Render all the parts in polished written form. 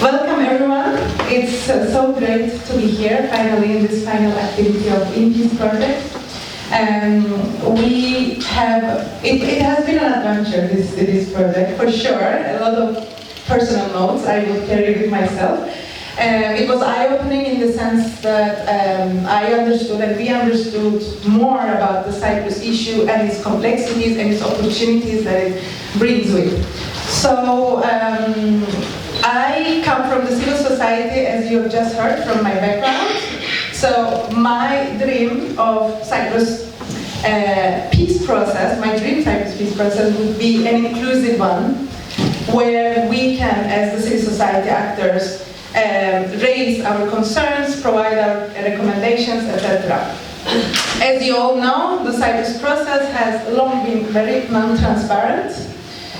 Welcome everyone. It's so great to be here finally in this final activity of InPeace project. It has been an adventure, this project, for sure. A lot of personal notes I will carry with myself. It was eye-opening in the sense that I understood and we understood more about the Cyprus issue and its complexities and its opportunities that it brings with. So I come from the civil society, as you have just heard from my background. So my dream of Cyprus peace process, my dream Cyprus peace process would be an inclusive one, where we can, as the civil society actors, raise our concerns, provide our recommendations, etc. As you all know, the Cyprus process has long been very non-transparent.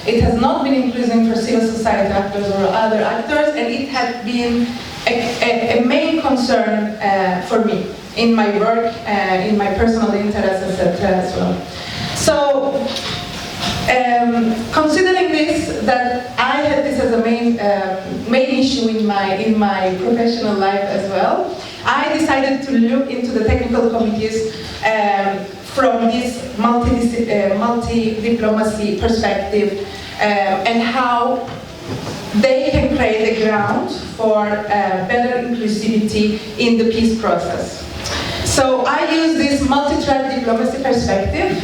It has not been inclusive for civil society actors or other actors, and it had been a main concern for me in my work, in my personal interests, etc. as well. So, considering this, that I had this as a main issue in my professional life as well, I decided to look into the technical committees from this multi-diplomacy perspective and how they can create a ground for better inclusivity in the peace process. So I use this multi-track diplomacy perspective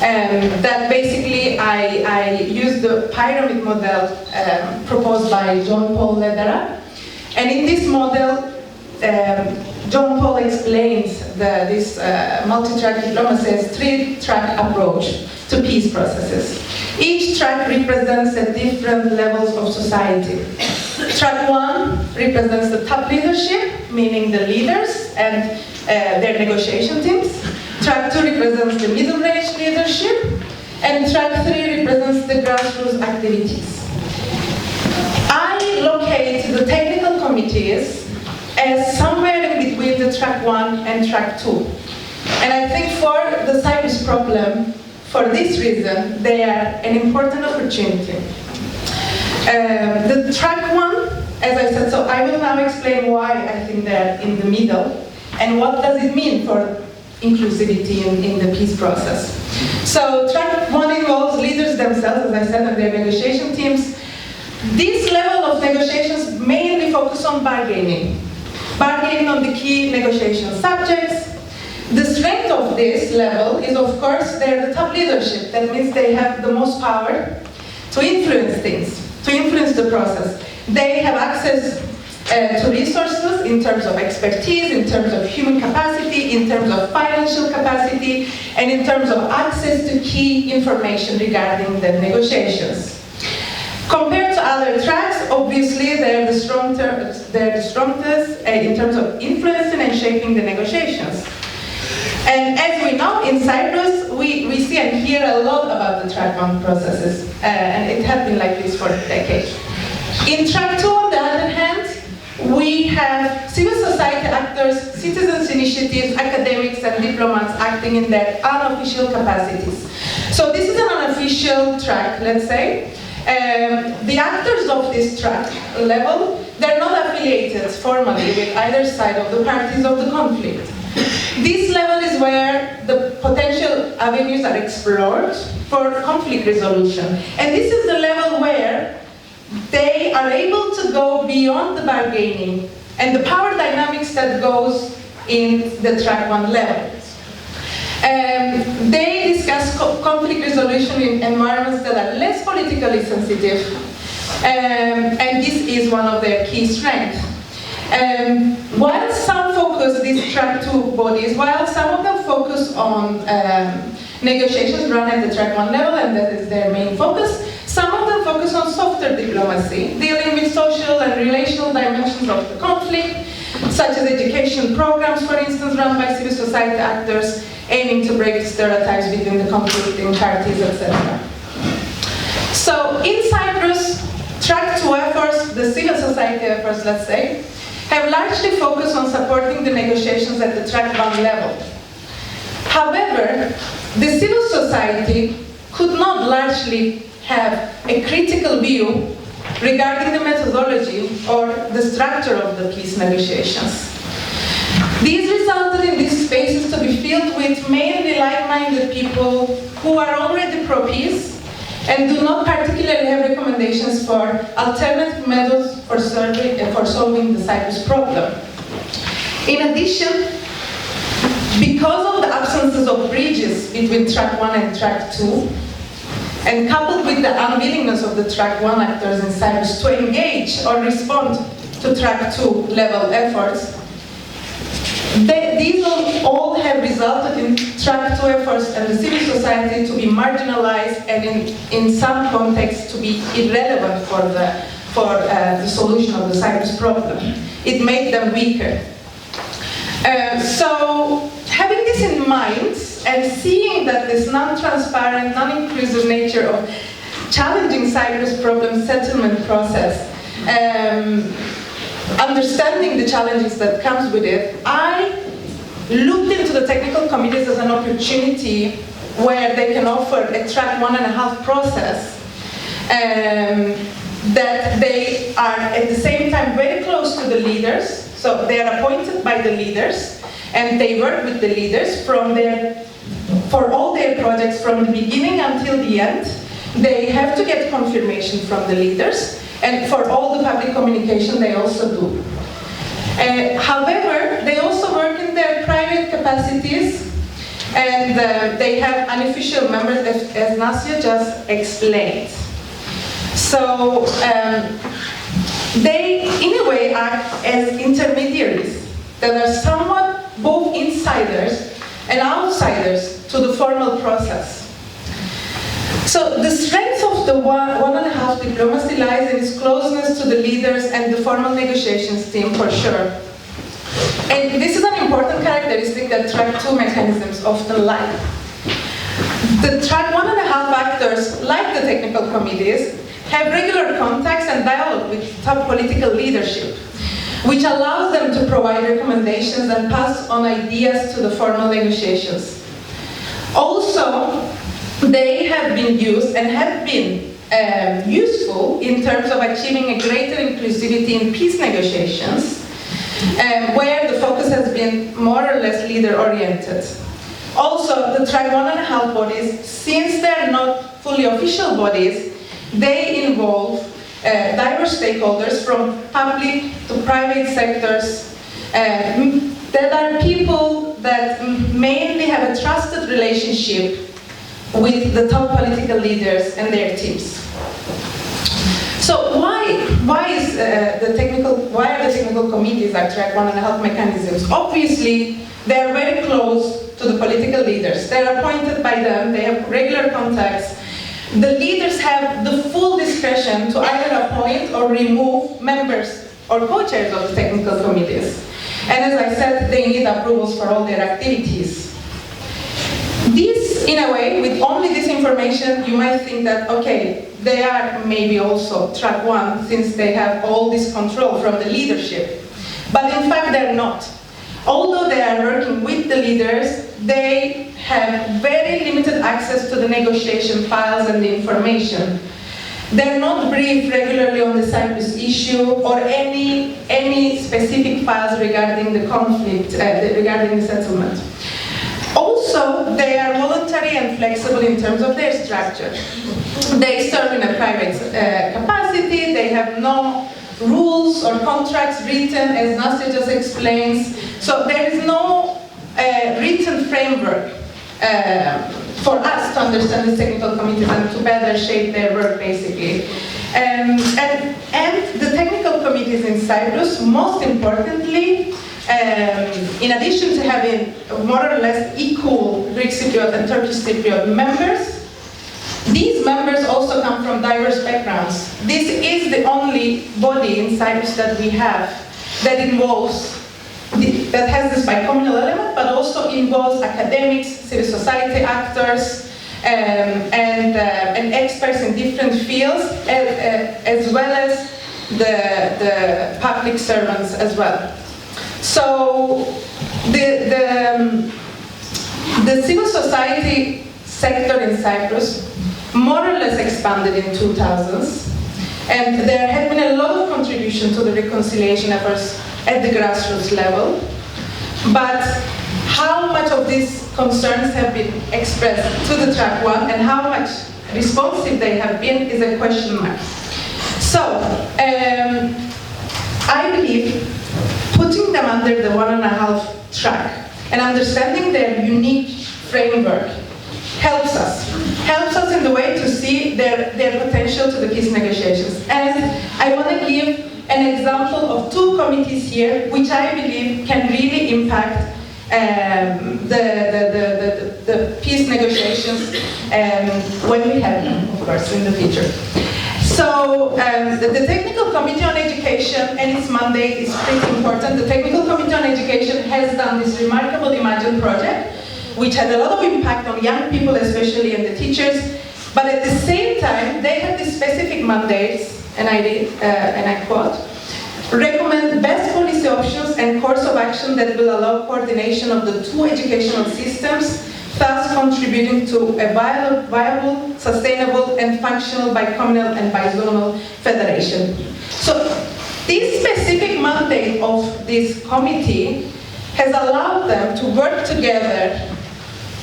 that basically I use the pyramid model proposed by John Paul Lederer. And in this model, John Paul explains this multi-track diplomacy as three-track approach to peace processes. Each track represents a different levels of society. Track 1 represents the top leadership, meaning the leaders and their negotiation teams. Track 2 represents the middle-range leadership, and track 3 represents the grassroots activities. I locate the technical committees as somewhere in between the track 1 and track 2. And I think for the Cyprus problem, for this reason, they are an important opportunity. The track 1, as I said, so I will now explain why I think they're in the middle and what does it mean for inclusivity in the peace process. So track 1 involves leaders themselves, as I said, and their negotiation teams. This level of negotiations mainly focus on bargaining on the key negotiation subjects. The strength of this level is, of course, they're the top leadership. That means they have the most power to influence things, to influence the process. They have access to resources in terms of expertise, in terms of human capacity, in terms of financial capacity, and in terms of access to key information regarding the negotiations. Compared to other tracks, obviously they're the strongest in terms of influencing and shaping the negotiations. And as we know, in Cyprus, we see and hear a lot about the track 1 processes, and it has been like this for decades. In track 2, on the other hand, we have civil society actors, citizens' initiatives, academics, and diplomats acting in their unofficial capacities. So this is an unofficial track, let's say. The actors of this track level, they're not affiliated formally with either side of the parties of the conflict. This level is where the potential avenues are explored for conflict resolution. And this is the level where they are able to go beyond the bargaining and the power dynamics that goes in the track 1 level. They discuss conflict resolution in environments that are less politically sensitive, and this is one of their key strengths. While some focus, these track 2 bodies, while some of them focus on negotiations run at the track 1 level, and that is their main focus, some of them focus on softer diplomacy, dealing with social and relational dimensions of the conflict, such as education programs, for instance, run by civil society actors, aiming to break stereotypes between the conflicting parties, etc. So in Cyprus, track 2 efforts, the civil society efforts, let's say, have largely focused on supporting the negotiations at the track 1 level. However, the civil society could not largely have a critical view regarding the methodology or the structure of the peace negotiations. These resulted in these spaces to be filled with mainly like-minded people who are already pro-peace and do not particularly have recommendations for alternative methods for solving the Cyprus problem. In addition, because of the absences of bridges between track 1 and track 2, and coupled with the unwillingness of the track 1 actors in Cyprus to engage or respond to track 2 level efforts, these all have resulted in track 2 efforts and the civil society to be marginalized and in some contexts to be irrelevant for the solution of the Cyprus problem. It made them weaker. So having this in mind and seeing that this non-transparent, non-inclusive nature of challenging Cyprus problem settlement process, understanding the challenges that comes with it, I looked into the technical committees as an opportunity where they can offer a track 1.5 process that they are at the same time very close to the leaders, so they are appointed by the leaders and they work with the leaders for all their projects from the beginning until the end. They have to get confirmation from the leaders. And for all the public communication, they also do. However, they also work in their private capacities, and they have unofficial members, as Nasya just explained. So they, in a way, act as intermediaries that are somewhat both insiders and outsiders to the formal process. So the strength of the 1.5 diplomacy lies in its closeness to the leaders and the formal negotiations team, for sure. And this is an important characteristic that track 2 mechanisms often lack. The track 1.5 actors, like the technical committees, have regular contacts and dialogue with top political leadership, which allows them to provide recommendations and pass on ideas to the formal negotiations. Also, they have been used and have been useful in terms of achieving a greater inclusivity in peace negotiations, where the focus has been more or less leader-oriented. Also, the track 1.5 bodies, since they're not fully official bodies, they involve diverse stakeholders from public to private sectors. That are people that mainly have a trusted relationship with the top political leaders and their teams. So why are the technical committees are track 1.5 mechanisms? Obviously, they are very close to the political leaders. They are appointed by them, they have regular contacts. The leaders have the full discretion to either appoint or remove members or co-chairs of the technical committees. And as I said, they need approvals for all their activities. This, in a way, with only this information, you might think that, okay, they are maybe also track 1 since they have all this control from the leadership. But in fact, they're not. Although they are working with the leaders, they have very limited access to the negotiation files and the information. They're not briefed regularly on the Cyprus issue or any specific files regarding the conflict, regarding the settlement. Also, they are voluntary and flexible in terms of their structure. They serve in a private capacity, they have no rules or contracts written, as Nasya just explains. So there is no written framework for us to understand the technical committees and to better shape their work, basically. And the technical committees in Cyprus, most importantly, in addition to having more or less equal Greek Cypriot and Turkish Cypriot members, these members also come from diverse backgrounds. This is the only body in Cyprus that we have that that has this bi-communal element, but also involves academics, civil society actors, and experts in different fields, as well as the public servants as well. So the civil society sector in Cyprus more or less expanded in 2000s, And there had been a lot of contribution to the reconciliation efforts at the grassroots level. But how much of these concerns have been expressed to the track one and how much responsive they have been is a question mark. So, I believe putting them under the 1.5 track and understanding their unique framework helps us in the way to see their potential to the peace negotiations. And I want to give an example of 2 committees here, which I believe can really impact the peace negotiations when we have them, of course, in the future. So the Technical Committee on Education and its mandate is pretty important. The Technical Committee on Education has done this remarkable Imagine project, which had a lot of impact on young people, especially, and the teachers. But at the same time, they had these specific mandates, and I quote, recommend best policy options and course of action that will allow coordination of the 2 educational systems, thus contributing to a viable, sustainable, and functional bi-communal and bi-zonal federation. So this specific mandate of this committee has allowed them to work together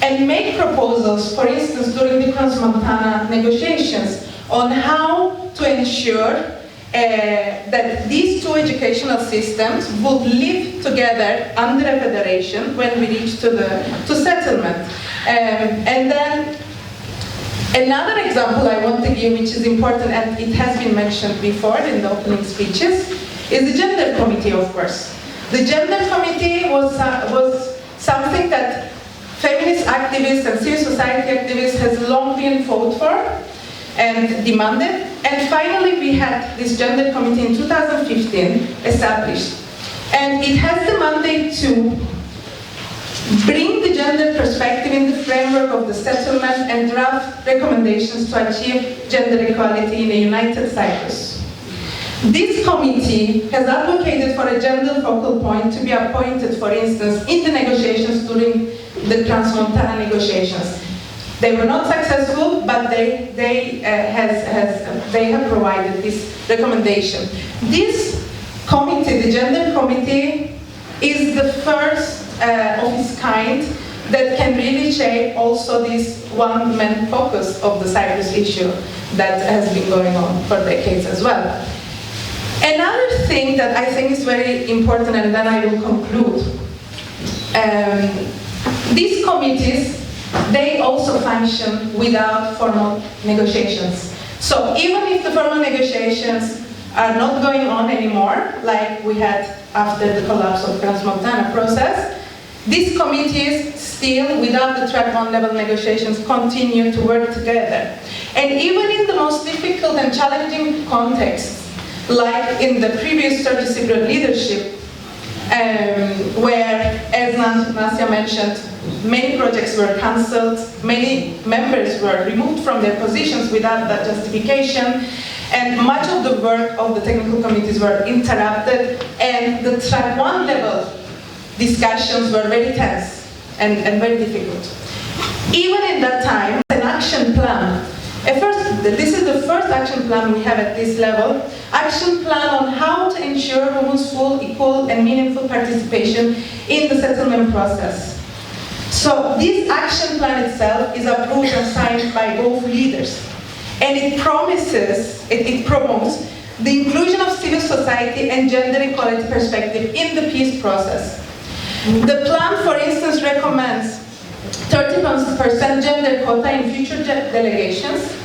and make proposals, for instance, during the Trans-Montana negotiations, on how to ensure that these 2 educational systems would live together under a federation when we reach to settlement. And then another example I want to give, which is important, and it has been mentioned before in the opening speeches, is the Gender Committee, of course. The Gender Committee was something that feminist activists and civil society activists has long been fought for and demanded. And finally, we had this Gender Committee in 2015 established. And it has the mandate to bring the gender perspective in the framework of the settlement and draft recommendations to achieve gender equality in a united Cyprus. This committee has advocated for a gender focal point to be appointed, for instance, in the negotiations during the Trans-Montana negotiations. They were not successful, but they have provided this recommendation. This committee, the Gender Committee, is the first of its kind that can really shape also this one-man focus of the Cyprus issue that has been going on for decades as well. Another thing that I think is very important, and then I will conclude, these committees, they also function without formal negotiations. So even if the formal negotiations are not going on anymore, like we had after the collapse of the Trans-Montana process, these committees still, without the track 1 level negotiations, continue to work together. And even in the most difficult and challenging contexts, like in the previous Turkish Cypriot leadership, where, as Nasya mentioned, many projects were cancelled, many members were removed from their positions without that justification, and much of the work of the technical committees were interrupted, and the track 1 level discussions were very tense and very difficult. Even in that time, an action plan. This is the first action plan we have at this level. Action plan on how to ensure women's full, equal, and meaningful participation in the settlement process. So this action plan itself is approved and signed by both leaders. And it promotes the inclusion of civil society and gender equality perspective in the peace process. The plan, for instance, recommends 30% gender quota in future delegations,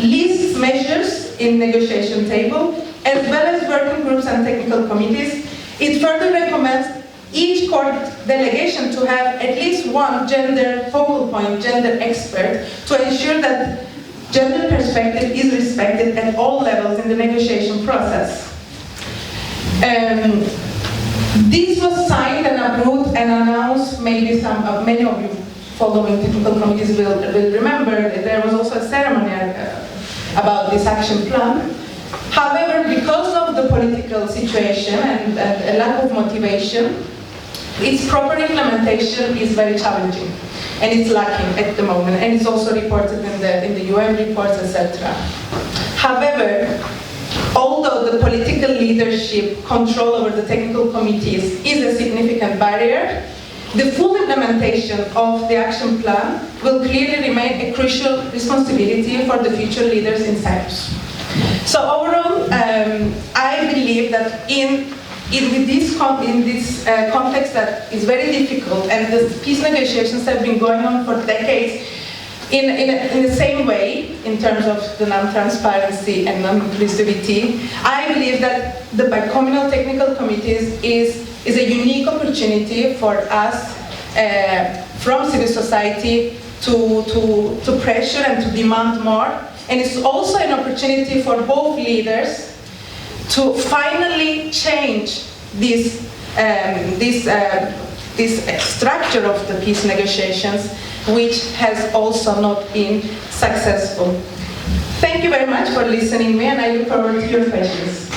lists measures in negotiation table, as well as working groups and technical committees. It further recommends each court delegation to have at least one gender focal point, gender expert, to ensure that gender perspective is respected at all levels in the negotiation process. This was signed and approved and announced. Maybe many of you following technical committees will remember that there was also a ceremony about this action plan. However, because of the political situation and a lack of motivation, its proper implementation is very challenging, and it's lacking at the moment, and it's also reported in the UN reports, etc. However, although the political leadership control over the technical committees is a significant barrier, the full implementation of the action plan will clearly remain a crucial responsibility for the future leaders in Cyprus. So overall, I believe that in this context that is very difficult, and the peace negotiations have been going on for decades in the same way in terms of the non-transparency and non-inclusivity, I believe that the Bi-Communal Technical Committees is a unique opportunity for us from civil society to pressure and to demand more. And it's also an opportunity for both leaders to finally change this structure of the peace negotiations, which has also not been successful. Thank you very much for listening to me, and I look forward to your questions.